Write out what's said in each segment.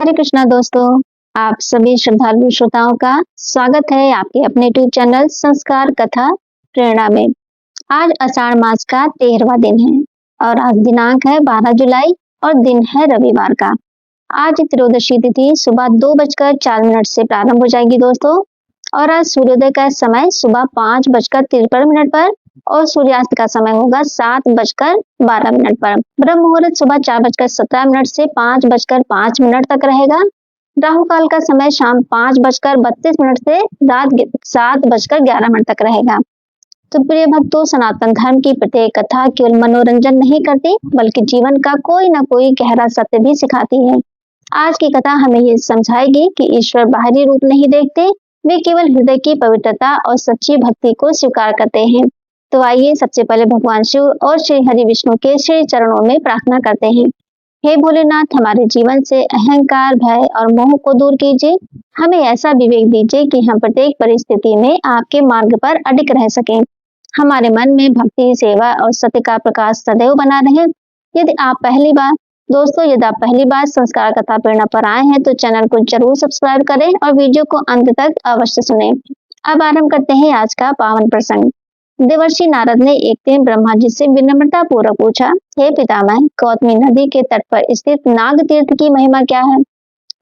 हरे कृष्णा दोस्तों, आप सभी श्रद्धालु श्रोताओं का स्वागत है आपके अपने यूट्यूब चैनल संस्कार कथा प्रेरणा में। आज आषाढ़ मास का 13वां दिन है और आज दिनांक है 12 जुलाई और दिन है रविवार का। आज त्रयोदशी तिथि सुबह 2:04 से प्रारंभ हो जाएगी दोस्तों और आज सूर्योदय का समय सुबह 5:53 पर और सूर्यास्त का समय होगा 7:12 पर। ब्रह्म मुहूर्त सुबह 4:17 से 5:05 तक रहेगा। राहु काल का समय शाम 5:32 से रात 7:11 तक रहेगा। तो प्रिय भक्तों, सनातन धर्म की प्रत्येक कथा केवल मनोरंजन नहीं करती बल्कि जीवन का कोई ना कोई गहरा सत्य भी सिखाती है। आज की कथा हमें ये समझाएगी कि ईश्वर बाहरी रूप नहीं देखते, वे केवल हृदय की पवित्रता और सच्ची भक्ति को स्वीकार करते हैं। तो आइए सबसे पहले भगवान शिव और श्री हरि विष्णु के श्री चरणों में प्रार्थना करते हैं। हे भोलेनाथ, हमारे जीवन से अहंकार, भय और मोह को दूर कीजिए। हमें ऐसा विवेक दीजिए कि हम प्रत्येक परिस्थिति में आपके मार्ग पर अडिग रह सकें। हमारे मन में भक्ति, सेवा और सत्य का प्रकाश सदैव बना रहे। यदि आप पहली बार संस्कार कथा प्रेरणा पर आए हैं तो चैनल को जरूर सब्सक्राइब करें और वीडियो को अंत तक अवश्य सुनें। अब आरंभ करते हैं आज का पावन प्रसंग। देवर्षि नारद ने एक दिन ब्रह्मा जी से विनम्रता पूर्वक पूछा, हे पितामह, गौतमी नदी के तट पर स्थित नाग तीर्थ की महिमा क्या है?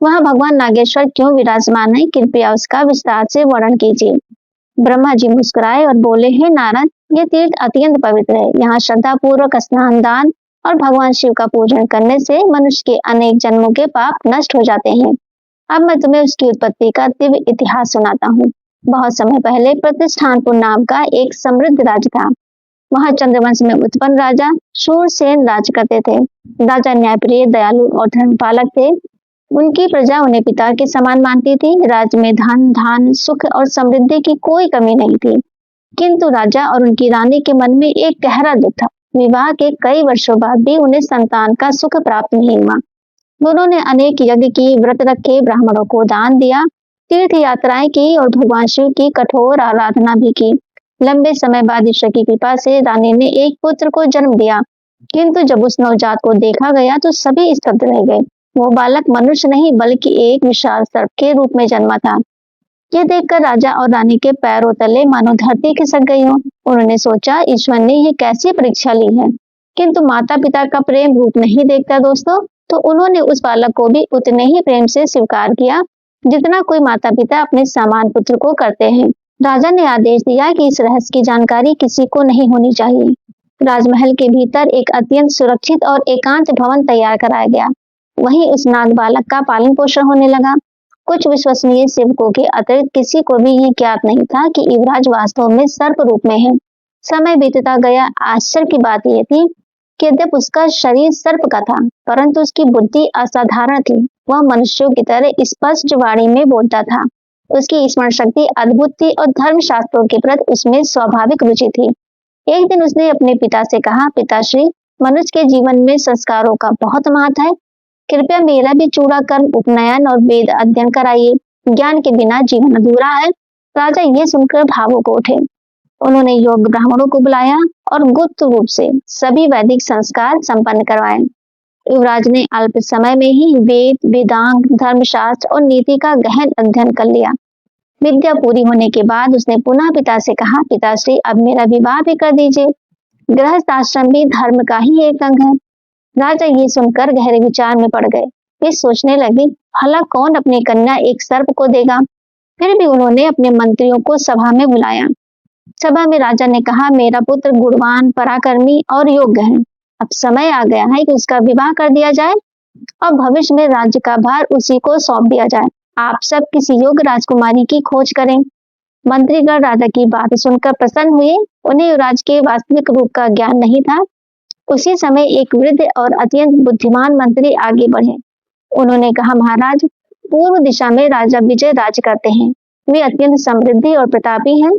वहाँ भगवान नागेश्वर क्यों विराजमान है? कृपया उसका विस्तार से वर्णन कीजिए। ब्रह्मा जी मुस्कुराए और बोले, हे नारद, ये तीर्थ अत्यंत पवित्र है। यहाँ श्रद्धा पूर्वक स्नान, दान और भगवान शिव का पूजन करने से मनुष्य के अनेक जन्मों के पाप नष्ट हो जाते हैं। अब मैं तुम्हें उसकी उत्पत्ति का दिव्य इतिहास सुनाता हूँ। बहुत समय पहले प्रतिष्ठानपुर नाम का एक समृद्ध राज्य था। वहां चंद्रवंश में उत्पन्न राजा शूरसेन राज करते थे। राजा न्यायप्रिय, दयालु और धर्मपालक थे। उनकी प्रजा उन्हें पिता के समान मानती थी। राज्य में धन, धान, सुख और समृद्धि की कोई कमी नहीं थी। किंतु राजा और उनकी रानी के मन में एक गहरा दुख था। विवाह के कई वर्षों बाद भी उन्हें संतान का सुख प्राप्त नहीं हुआ। दोनों ने अनेक यज्ञ की, व्रत रखे, ब्राह्मणों को दान दिया, तीर्थ यात्राएं की और भगवान शिव की कठोर आराधना भी की। लंबे समय बाद ईश्वर की कृपा से रानी ने एक पुत्र को जन्म दिया। किंतु जब उस नवजात को देखा गया तो सभी स्तब्ध रह गए। वो बालक मनुष्य नहीं बल्कि एक विशाल सर्प के रूप में जन्मा था। यह देखकर राजा और रानी के पैरों तले मानो धरती खिसक गई हो। उन्होंने सोचा, ईश्वर ने ये कैसी परीक्षा ली है। किंतु माता पिता का प्रेम रूप नहीं देखता दोस्तों, तो उन्होंने उस बालक को भी उतने ही प्रेम से स्वीकार किया जितना कोई माता पिता अपने समान पुत्र को करते हैं। राजा ने आदेश दिया कि इस रहस्य की जानकारी किसी को नहीं होनी चाहिए। राजमहल के भीतर एक अत्यंत सुरक्षित और एकांत भवन तैयार कराया गया। वहीं उस नाग बालक का पालन पोषण होने लगा। कुछ विश्वसनीय सेवकों के अतिरिक्त किसी को भी ये ज्ञात नहीं था कि युवराज वास्तव में सर्प रूप में है। समय बीतता गया। आश्चर्य की बात यह थी कि यद्यपि उसका शरीर सर्प का था परंतु उसकी बुद्धि असाधारण थी। वह मनुष्यों की तरह स्पष्ट वाणी में बोलता था। उसकी स्मरण शक्ति अद्भुत थी और धर्म शास्त्रों के प्रति उसमें स्वाभाविक रुचि थी। एक दिन उसने अपने पिता से कहा, पिताश्री, मनुष्य के जीवन में संस्कारों का बहुत महत्व है। कृपया मेरा भी चूड़ा कर्म, उपनयन और वेद अध्ययन कराइए। ज्ञान के बिना जीवन अधूरा है। राजा ये सुनकर भावुक उठे। उन्होंने योग्य ब्राह्मणों को बुलाया और गुप्त रूप से सभी वैदिक संस्कार संपन्न करवाए। युवराज ने अल्प समय में ही वेद, वेदांग, धर्मशास्त्र और नीति का गहन अध्ययन कर लिया। विद्या पूरी होने के बाद उसने पुनः पिता से कहा, पिताश्री, अब मेरा विवाह भी कर दीजिए। गृहस्थ आश्रम भी धर्म का ही एक अंग है। राजा ये सुनकर गहरे विचार में पड़ गए। वे सोचने लगे, भला कौन अपनी कन्या एक सर्प को देगा। फिर भी उन्होंने अपने मंत्रियों को सभा में बुलाया। सभा में राजा ने कहा, मेरा पुत्र गुणवान, पराक्रमी और योग्य है। अब समय आ गया है कि उसका विवाह कर दिया जाए और भविष्य में राज्य का भार उसी को सौंप दिया जाए। आप सब किसी योग्य राजकुमारी की खोज करें। मंत्रीगण राजा की बात सुनकर प्रसन्न हुए। उन्हें युवराज के वास्तविक रूप का ज्ञान नहीं था। उसी समय एक वृद्ध और अत्यंत बुद्धिमान मंत्री आगे बढ़े। उन्होंने कहा, महाराज, पूर्व दिशा में राजा विजय राज करते हैं। वे अत्यंत समृद्धि और प्रतापी हैं।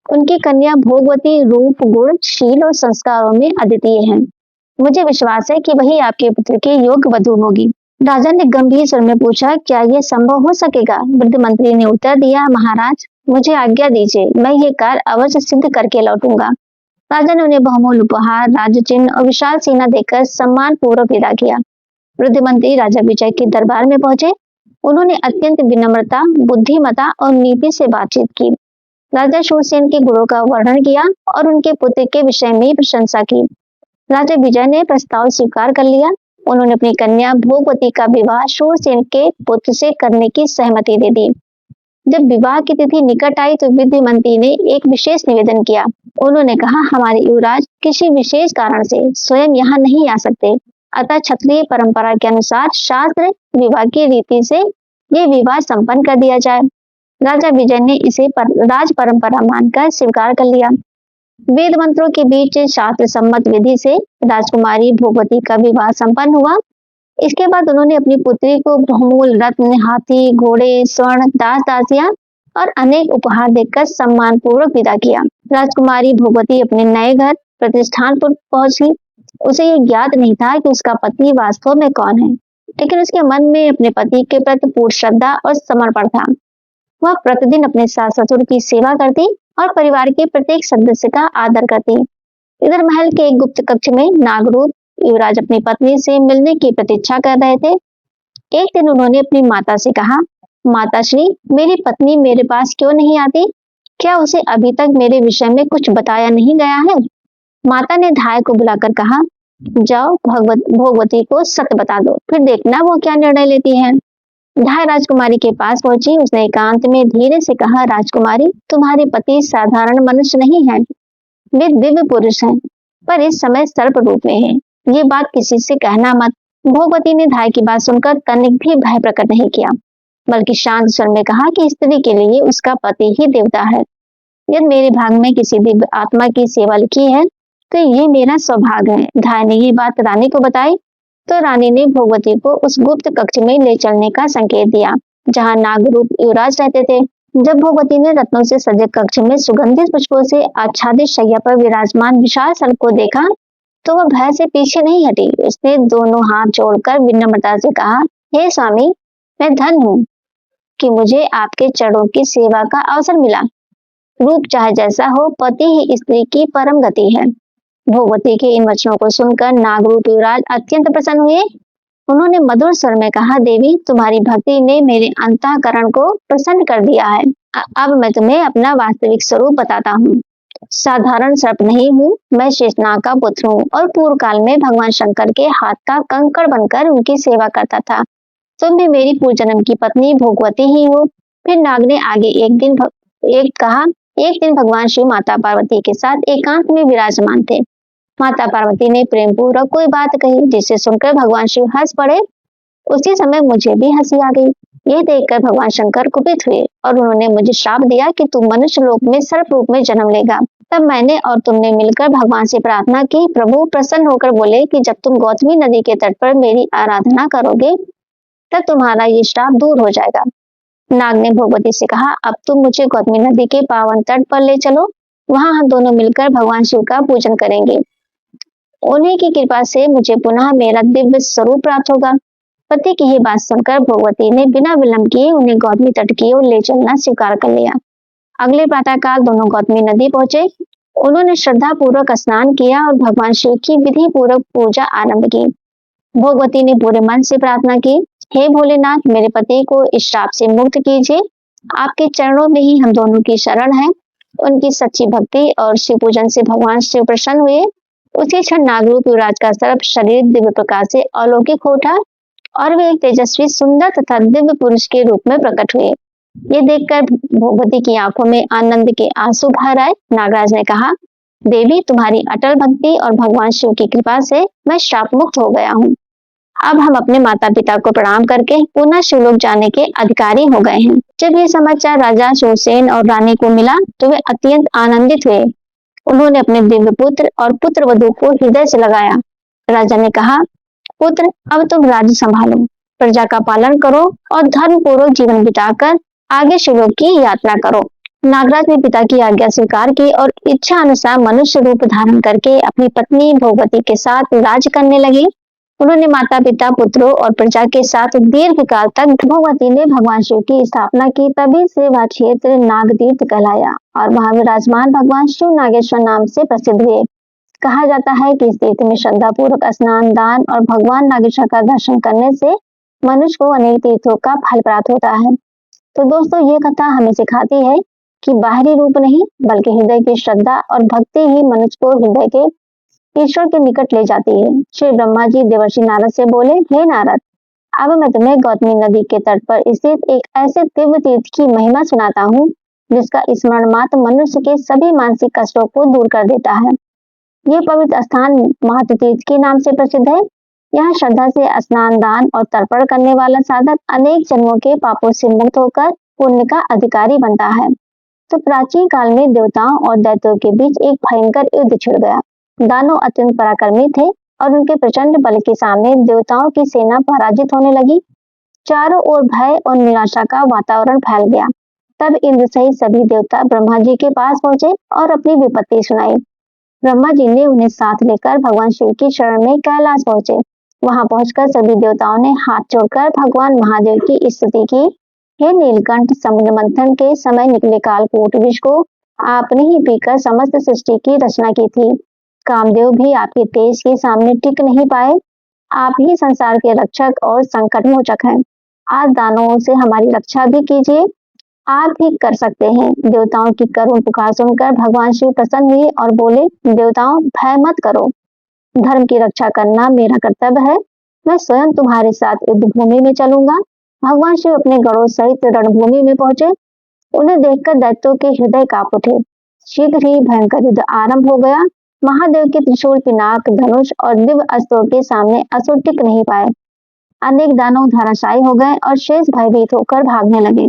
उनकी कन्या भोगवती रूप, गुण, शील और संस्कारों में अद्वितीय है। मुझे विश्वास है कि वही आपके पुत्र के योग्य वधू होगी। राजा ने गंभीर स्वर में पूछा, क्या यह संभव हो सकेगा? वृद्ध मंत्री ने उत्तर दिया, महाराज, मुझे आज्ञा दीजिए, मैं ये कार्य अवश्य सिद्ध करके लौटूंगा। राजा ने उन्हें बहुमूल्य उपहार, राज्य चिन्ह और विशाल सेना देकर सम्मान पूर्वक विदा किया। वृद्ध मंत्री राजा विजय के दरबार में पहुंचे उन्होंने अत्यंत विनम्रता, बुद्धिमत्ता और नीति से बातचीत की। राजा शूरसेन के गुणों का वर्णन किया और उनके पुत्र के विषय में प्रशंसा की। राजा विजय ने प्रस्ताव स्वीकार कर लिया। उन्होंने अपनी कन्या भोगवती का विवाह शूरसेन के पुत्र से करने की सहमति दे दी। जब विवाह की तिथि निकट आई तो विधिमंत्री ने एक विशेष निवेदन किया। उन्होंने कहा, हमारे युवराज किसी विशेष कारण से स्वयं यहाँ नहीं आ सकते, अतः क्षत्रिय परंपरा के अनुसार शास्त्र विवाह की रीति से ये विवाह संपन्न कर दिया जाए। राजा विजय ने इसे राज परंपरा मानकर स्वीकार कर लिया। वेद मंत्रों के बीच शास्त्र सम्मत विधि से राजकुमारी भोगवती का विवाह संपन्न हुआ। इसके बाद उन्होंने अपनी पुत्री को बहुमूल्य रत्न, हाथी, घोड़े, स्वर्ण, दास दासियां और अनेक उपहार देकर सम्मान पूर्वक विदा किया। राजकुमारी भोगवती अपने नए घर प्रतिष्ठानपुर पहुंची। उसे ये ज्ञात नहीं था कि उसका पति वास्तव में कौन है, लेकिन उसके मन में अपने पति के प्रति पूर्ण श्रद्धा और समर्पण था। वह प्रतिदिन अपने सास ससुर की सेवा करती और परिवार के प्रत्येक सदस्य का आदर करती। इधर महल के एक गुप्त कक्ष में नागरूप युवराज अपनी पत्नी से मिलने की प्रतीक्षा कर रहे थे। एक दिन उन्होंने अपनी माता से कहा, माताश्री, मेरी पत्नी मेरे पास क्यों नहीं आती? क्या उसे अभी तक मेरे विषय में कुछ बताया नहीं गया है? माता ने धाय को बुलाकर कहा, जाओ भोगवती को सत्य बता दो, फिर देखना वो क्या निर्णय लेती है। धाय राजकुमारी के पास पहुंची। उसने एकांत में धीरे से कहा, राजकुमारी, तुम्हारे पति साधारण मनुष्य नहीं है, वे दिव्य पुरुष हैं, पर इस समय सर्प रूप में है। ये बात किसी से कहना मत। भोगवती ने धाय की बात सुनकर तनिक भी भय प्रकट नहीं किया, बल्कि शांत स्वर में कहा कि स्त्री के लिए उसका पति ही देवता है। यदि मेरे भाग में किसी दिव्य आत्मा की सेवा लिखी है तो ये मेरा सौभाग्य है। धाय ने ये बात रानी को बताई तो रानी ने भोगवती को उस गुप्त कक्ष में ले चलने का संकेत दिया जहाँ नागरूप युवराज रहते थे। जब भोगवती ने रत्नों से सजे कक्ष में सुगंधित पुष्पों से आच्छादित शैया पर विराजमान विशाल सर्प को देखा तो वह भय से पीछे नहीं हटी। उसने दोनों हाथ जोड़कर विनम्रता से कहा, हे स्वामी, मैं धन्य हूँ कि मुझे आपके चरणों की सेवा का अवसर मिला। रूप चाहे जैसा हो, पति ही स्त्री की परम गति है। भोगवती के इन वचनों को सुनकर नागरूप युवराज अत्यंत प्रसन्न हुए। उन्होंने मधुर स्वर में कहा, देवी, तुम्हारी भक्ति ने मेरे अंतःकरण को प्रसन्न कर दिया है। अब मैं तुम्हें अपना वास्तविक स्वरूप बताता हूँ। साधारण सर्प नहीं हूँ, मैं शेषनाग का पुत्र हूँ और पूर्व काल में भगवान शंकर के हाथ का कंकड़ बनकर उनकी सेवा करता था। तुम भी मेरी पूर्व जन्म की पत्नी भोगवती ही हो। फिर नाग ने आगे एक दिन भगवान शिव माता पार्वती के साथ एकांत में विराजमान थे। माता पार्वती ने प्रेम पूर्वक कोई बात कही जिसे सुनकर भगवान शिव हंस पड़े। उसी समय मुझे भी हंसी आ गई। ये देखकर भगवान शंकर कुपित हुए और उन्होंने मुझे श्राप दिया कि तू मनुष्य लोक में सर्प रूप में जन्म लेगा। तब मैंने और तुमने मिलकर भगवान से प्रार्थना की। प्रभु प्रसन्न होकर बोले कि जब तुम गौतमी नदी के तट पर मेरी आराधना करोगे तब तुम्हारा ये श्राप दूर हो जाएगा। नाग ने भोगवती से कहा, अब तुम मुझे गौतमी नदी के पावन तट पर ले चलो, वहां हम दोनों मिलकर भगवान शिव का पूजन करेंगे। उन्हीं की कृपा से मुझे पुनः मेरा दिव्य स्वरूप प्राप्त होगा। पति की ही बात सुनकर भोगवती ने बिना विलंब किए उन्हें गौतमी तट की ओर ले चलना स्वीकार कर लिया। अगले प्रातःकाल दोनों गौतमी नदी पहुंचे। उन्होंने श्रद्धा पूर्वक स्नान किया और भगवान शिव की विधि पूर्वक पूजा आरंभ की। भोगवती ने पूरे मन से प्रार्थना की, हे भोलेनाथ, मेरे पति को इस श्राप से मुक्त कीजिए। आपके चरणों में ही हम दोनों की शरण है। उनकी सच्ची भक्ति और शिव पूजन से भगवान शिव प्रसन्न हुए। उसी क्षण नागरूप युवराज का सर्प शरीर दिव्य प्रकाश से अलौकिक हो उठा और वे एक तेजस्वी, सुंदर तथा दिव्य पुरुष के रूप में प्रकट हुए। ये देखकर भोगवती की आंखों में आनंद के आंसू भर आए। नागराज ने कहा, देवी, तुम्हारी अटल भक्ति और भगवान शिव की कृपा से मैं श्राप मुक्त हो गया हूँ। अब हम अपने माता पिता को प्रणाम करके पुनः शिवलोक जाने के अधिकारी हो गए हैं। जब ये समाचार राजा शूरसेन और रानी को मिला तो वे अत्यंत आनंदित हुए। उन्होंने अपने दिव्य पुत्र और पुत्र वधू को हृदय से लगाया। राजा ने कहा, पुत्र, अब तुम राज्य संभालो, प्रजा का पालन करो और धर्म पूर्वक जीवन बिताकर आगे शिवलोक की यात्रा करो। नागराज ने पिता की आज्ञा स्वीकार की और इच्छा अनुसार मनुष्य रूप धारण करके अपनी पत्नी भोगवती के साथ राज्य करने लगे। उन्होंने माता पिता, पुत्रों और प्रजा के साथ दीर्घ काल तक भोगवती ने भगवान शिव की स्थापना की। तभी से वह क्षेत्र नागतीर्थ कहलाया और वहां विराजमान भगवान शिव नागेश्वर नाम से प्रसिद्ध हुए। कहा जाता है कि इस तीर्थ में श्रद्धा पूर्वक स्नान, दान और भगवान नागेश्वर का दर्शन करने से मनुष्य को अनेक तीर्थों का फल प्राप्त होता है। तो दोस्तों, ये कथा हमें सिखाती है कि बाहरी रूप नहीं बल्कि हृदय की श्रद्धा और भक्ति ही मनुष्य को हृदय के ईश्वर के निकट ले जाती है। श्री ब्रह्मा जी देवर्षि नारद से बोले, हे नारद, अब मैं तुम्हें गौतमी नदी के तट पर स्थित एक ऐसे दिव्य तीर्थ की महिमा सुनाता हूँ जिसका स्मरण मात्र मनुष्य के सभी मानसिक कष्टों को दूर कर देता है। ये पवित्र स्थान महत तीर्थ के नाम से प्रसिद्ध है। यहाँ श्रद्धा से स्नान, दान और तर्पण करने वाला साधक अनेक जन्मों के पापों से मुक्त होकर पुण्य का अधिकारी बनता है। तो प्राचीन काल में देवताओं और दैत्यों के बीच एक भयंकर युद्ध छिड़ गया। दानव अत्यंत पराक्रमी थे और उनके प्रचंड बल के सामने देवताओं की सेना पराजित होने लगी। चारों ओर भय और निराशा का वातावरण फैल गया। तब इंद्र सहित सभी देवता ब्रह्मा जी के पास पहुंचे और अपनी विपत्ति सुनाई। ब्रह्मा जी ने उन्हें साथ लेकर भगवान शिव की शरण में कैलाश पहुंचे। वहां पहुंचकर सभी देवताओं ने हाथ जोड़कर भगवान महादेव की स्तुति की। हे नीलकंठ, समुद्र मंथन के समय निकले कालकूट विष को आपने ही पीकर समस्त सृष्टि की रचना की थी। कामदेव भी आपके तेज के सामने टिक नहीं पाए। आप ही संसार के रक्षक और संकट मोचक हैं। आज दानवों से हमारी रक्षा भी कीजिए, आप ही कर सकते हैं। देवताओं की करुण पुकार सुनकर भगवान शिव प्रसन्न हुए और बोले, देवताओं, भय मत करो। धर्म की रक्षा करना मेरा कर्तव्य है। मैं स्वयं तुम्हारे साथ युद्ध भूमि में चलूंगा। भगवान शिव अपने गणों सहित रणभूमि में पहुंचे। उन्हें देखकर दैत्यों के हृदय कांप उठे। शीघ्र ही भयंकर युद्ध आरंभ हो गया। महादेव के त्रिशूल, पिनाक, धनुष और दिव्य अस्त्रों के सामने असुर टिक नहीं पाए। अनेक दानव धराशायी हो गए और शेष भयभीत होकर भागने लगे।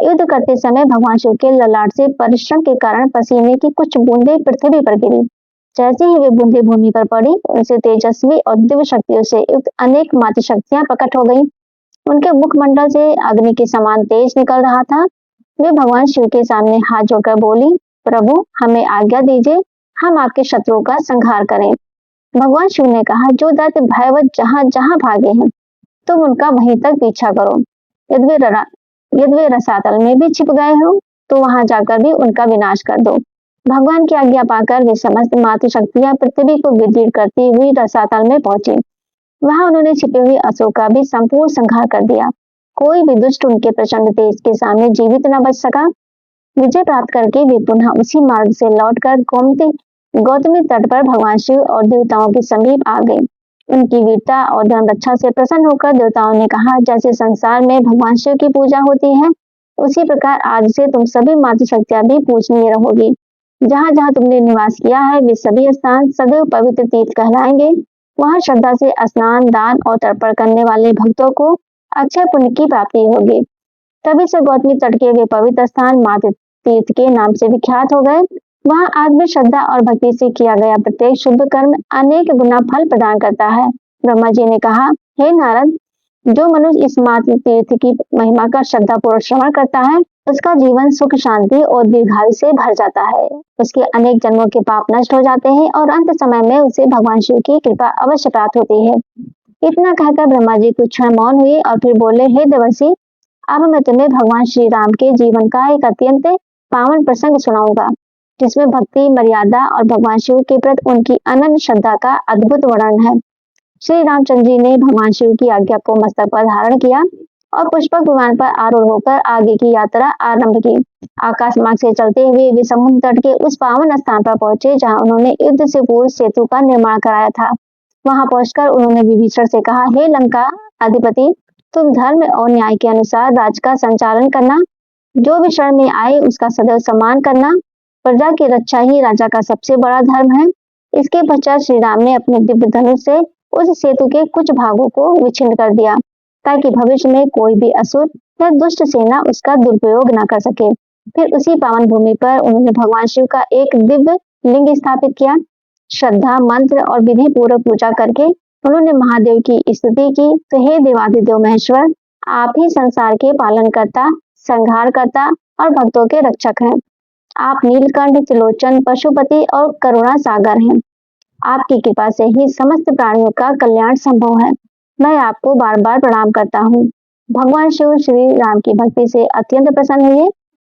युद्ध करते समय भगवान शिव के ललाट से परिश्रम के कारण पसीने की कुछ बूंदें पृथ्वी पर गिरी। जैसे ही वे बूंदें भूमि पर पड़ी, उनसे तेजस्वी और दिव्य शक्तियों से युक्त अनेक मातृ शक्तियां प्रकट हो गईं। उनके मुखमंडल से अग्नि के समान तेज निकल रहा था। वे भगवान शिव के सामने हाथ जोड़कर बोली, प्रभु, हमें आज्ञा दीजिए, हम आपके शत्रुओं का संहार करें। भगवान शिव ने कहा, जो दैत्य भयवत जहां जहां भागे हैं, तुम उनका वहीं तक पीछा करो। यदि वे रसातल में भी छिप गए हो तो वहां जाकर भी उनका विनाश कर दो। भगवान की आज्ञा पाकर वे समस्त मातृ शक्तियां पृथ्वी को विदीर्ण करती हुई रसातल में पहुंची। वहां उन्होंने छिपे हुए असुरों का भी संपूर्ण संहार कर दिया। कोई भी दुष्ट उनके प्रचंड तेज के सामने जीवित न बच सका। विजय प्राप्त करके वे पुनः उसी मार्ग से लौटकर गौतमी तट पर भगवान शिव और देवताओं के समीप आ गए। उनकी वीरता और धर्म रक्षा से प्रसन्न होकर देवताओं ने कहा, जैसे संसार में भगवान शिव की पूजा होती है, उसी प्रकार आज से तुम सभी मातृशक्तियां भी पूजनीय रहोगी। जहां जहां तुमने निवास किया है, वे सभी स्थान सदैव पवित्र तीर्थ कहलाएंगे। वहां श्रद्धा से स्नान, दान और तर्पण करने वाले भक्तों को अक्षय पुण्य की प्राप्ति होगी। तभी से गौतमी तट के वे पवित्र स्थान मातृ तीर्थ के नाम से विख्यात हो गए। वहां आज भी श्रद्धा और भक्ति से किया गया प्रत्येक शुभ कर्म अनेक गुना फल प्रदान करता है। ब्रह्मा जी ने कहा, हे नारद, जो मनुष्य इस मातृ तीर्थ की महिमा का श्रद्धापूर्वक श्रवण करता है, उसका जीवन सुख, शांति और दीर्घायु से भर जाता है। उसके अनेक जन्मों के पाप नष्ट हो जाते हैं और अंत समय में उसे भगवान शिव की कृपा अवश्य प्राप्त होती है। इतना कहकर ब्रह्मा जी कुछ क्षण मौन हुए और फिर बोले, हे देवर्षि, अब मैं तुम्हें भगवान श्री राम के जीवन का एक अत्यंत पावन प्रसंग सुनाऊंगा, जिसमें भक्ति, मर्यादा और भगवान शिव के प्रति उनकी अनन्य श्रद्धा का अद्भुत वर्णन है। श्री रामचंद्र जी ने भगवान शिव की आज्ञा को मस्तक पर धारण किया और पुष्पक विमान पर आरूढ़ होकर आगे की यात्रा आरंभ की। आकाश मार्ग से चलते हुए वे समुद्र तट के उस पावन स्थान पर पहुंचे जहां उन्होंने युद्ध से पूर्व सेतु का निर्माण कराया था। वहां पहुंचकर उन्होंने विभीषण से कहा, हे लंका अधिपति, तुम धर्म और न्याय के अनुसार राज्य का संचालन करना, जो भी शरण में आए उसका सदैव सम्मान करना। प्रजा की रक्षा ही राजा का सबसे बड़ा धर्म है। इसके पश्चात श्री राम ने अपने दिव्य धनुष से उस सेतु के कुछ भागों को विच्छिन्न कर दिया, ताकि भविष्य में कोई भी असुर या दुष्ट सेना उसका दुरुपयोग न कर सके। फिर उसी पावन भूमि पर उन्होंने भगवान शिव का एक दिव्य लिंग स्थापित किया। श्रद्धा, मंत्र और विधि पूर्वक पूजा करके उन्होंने महादेव की स्तुति की। तो हे देवादिदेव महेश्वर, आप ही संसार के पालन करता, संहार करता और भक्तों के रक्षक हैं। आप नीलकंठ, त्रिलोचन, पशुपति और करुणा सागर हैं। आपकी कृपा से ही समस्त प्राणियों का कल्याण संभव है। मैं आपको बार बार प्रणाम करता हूँ। भगवान शिव श्री राम की भक्ति से अत्यंत प्रसन्न हुए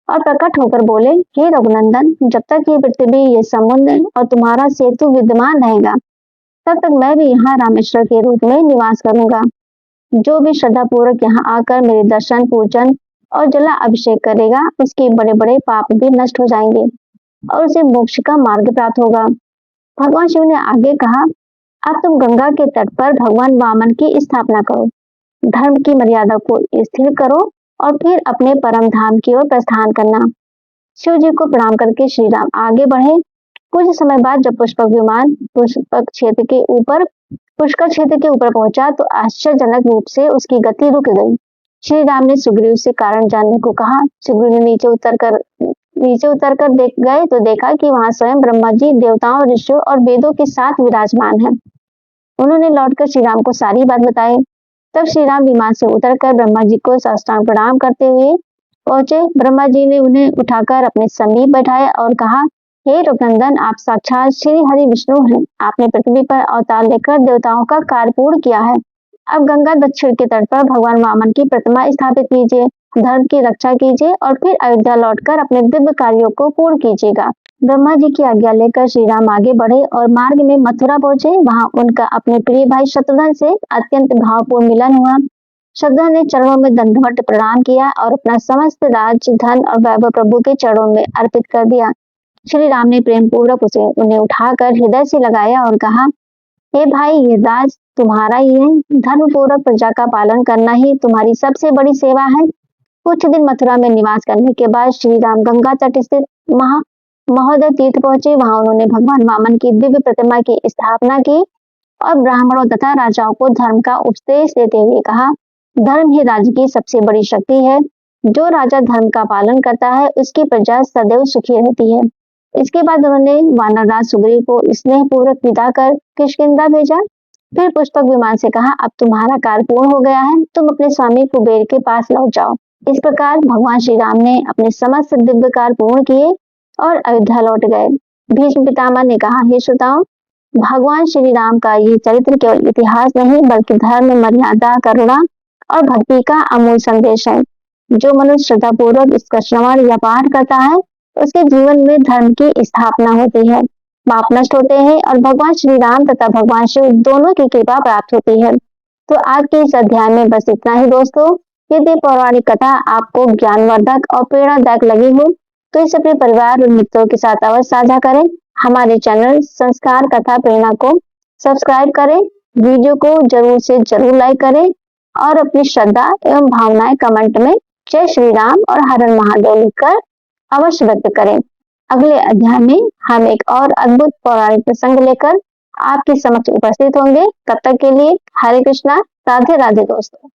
और प्रकट होकर बोले, हे रघुनंदन, जब तक ये पृथ्वी, ये समुद्र और तुम्हारा सेतु विद्यमान रहेगा, तब तक मैं भी यहाँ रामेश्वर के रूप में निवास करूंगा। जो भी श्रद्धा पूर्वक यहाँ आकर मेरे दर्शन पूजन और जला अभिषेक करेगा उसके बड़े बड़े पाप भी नष्ट हो जाएंगे और उसे मोक्ष का मार्ग प्राप्त होगा। भगवान शिव ने आगे कहा, अब तुम गंगा के तट पर भगवान वामन की स्थापना करो, धर्म की मर्यादा को स्थिर करो और फिर अपने परम धाम की ओर प्रस्थान करना। शिव जी को प्रणाम करके श्री राम आगे बढ़े। कुछ समय बाद जब पुष्पक विमान पुष्कर क्षेत्र के ऊपर पहुंचा तो आश्चर्यजनक रूप से उसकी गति रुक गई। श्री राम ने सुग्रीव से कारण जानने को कहा। सुग्रीव ने नीचे उतरकर देख गए तो देखा कि वहां स्वयं ब्रह्मा जी देवताओं, ऋषियों और वेदों के साथ विराजमान है। उन्होंने लौटकर श्री राम को सारी बात बताई। तब श्री राम विमान से उतरकर ब्रह्मा जी को साष्टांग प्रणाम करते हुए पहुंचे। ब्रह्मा जी ने उन्हें उठाकर अपने समीप बैठाया और कहा, हे रघुनंदन, आप साक्षात श्री हरि विष्णु हैं। आपने पृथ्वी पर अवतार लेकर देवताओं का कार्य पूर्ण किया है। अब गंगा दक्षिण के तट पर भगवान वामन की प्रतिमा स्थापित कीजिए, धर्म की रक्षा कीजिए और फिर अयोध्या लौटकर अपने दिव्य कार्यों को पूर्ण कीजिएगा। ब्रह्मा जी की आज्ञा लेकर श्री राम आगे बढ़े और मार्ग में मथुरा पहुंचे। वहां उनका अपने प्रिय भाई शत्रुघ्न से अत्यंत भावपूर्ण मिलन हुआ। शत्रुघ्न ने चरणों में दंडवत प्रणाम किया और अपना समस्त राज्य, धन और वैभव प्रभु के चरणों में अर्पित कर दिया। श्री राम ने प्रेम पूर्वक उन्हें उठाकर हृदय से लगाया और कहा, हे भाई, ये राज तुम्हारा ही है। धर्म पूर्वक प्रजा का पालन करना ही तुम्हारी सबसे बड़ी सेवा है। कुछ दिन मथुरा में निवास करने के बाद श्री राम गंगा तट स्थित महोदय तीर्थ पहुंचे। वहां उन्होंने भगवान वामन की दिव्य प्रतिमा की स्थापना की और ब्राह्मणों तथा राजाओं को धर्म का उपदेश देते हुए कहा, धर्म ही राज्य की सबसे बड़ी शक्ति है। जो राजा धर्म का पालन करता है उसकी प्रजा सदैव सुखी रहती है। इसके बाद उन्होंने वानरराज सुग्रीव को स्नेह पूर्वक विदा कर किष्किंधा भेजा। फिर पुष्पक विमान से कहा, अब तुम्हारा कार्य पूर्ण हो गया है, तुम अपने स्वामी कुबेर के पास लौट जाओ। इस प्रकार भगवान श्री राम ने अपने समस्त दिव्य कार्य पूर्ण किए और अयोध्या लौट गए। भीष्म पितामह ने कहा, हे श्रोताओं, भगवान श्री राम का ये चरित्र केवल इतिहास नहीं बल्कि धर्म, मर्यादा, करुणा और भक्ति का अमूल संदेश है। जो मनुष्य श्रद्धा पूर्वक इसका श्रवण या पाठ करता है उसके जीवन में धर्म की स्थापना होती है, पाप नष्ट होते हैं और भगवान श्री राम तथा भगवान शिव दोनों की कृपा प्राप्त होती है। तो आज के इस अध्याय में बस इतना ही दोस्तों। यदि पौराणिक कथा आपको ज्ञानवर्धक और प्रेरणादायक लगी हो तो इसे अपने परिवार और मित्रों के साथ अवश्य साझा करें। हमारे चैनल संस्कार कथा प्रेरणा को सब्सक्राइब करें, वीडियो को जरूर से जरूर लाइक करें और अपनी श्रद्धा एवं भावनाएं कमेंट में जय श्री राम और हर हर महादेव लिखकर अवश्य व्यक्त करें। अगले अध्याय में हम एक और अद्भुत पौराणिक प्रसंग लेकर आपके समक्ष उपस्थित होंगे। तब तक के लिए हरे कृष्णा, राधे राधे दोस्तों।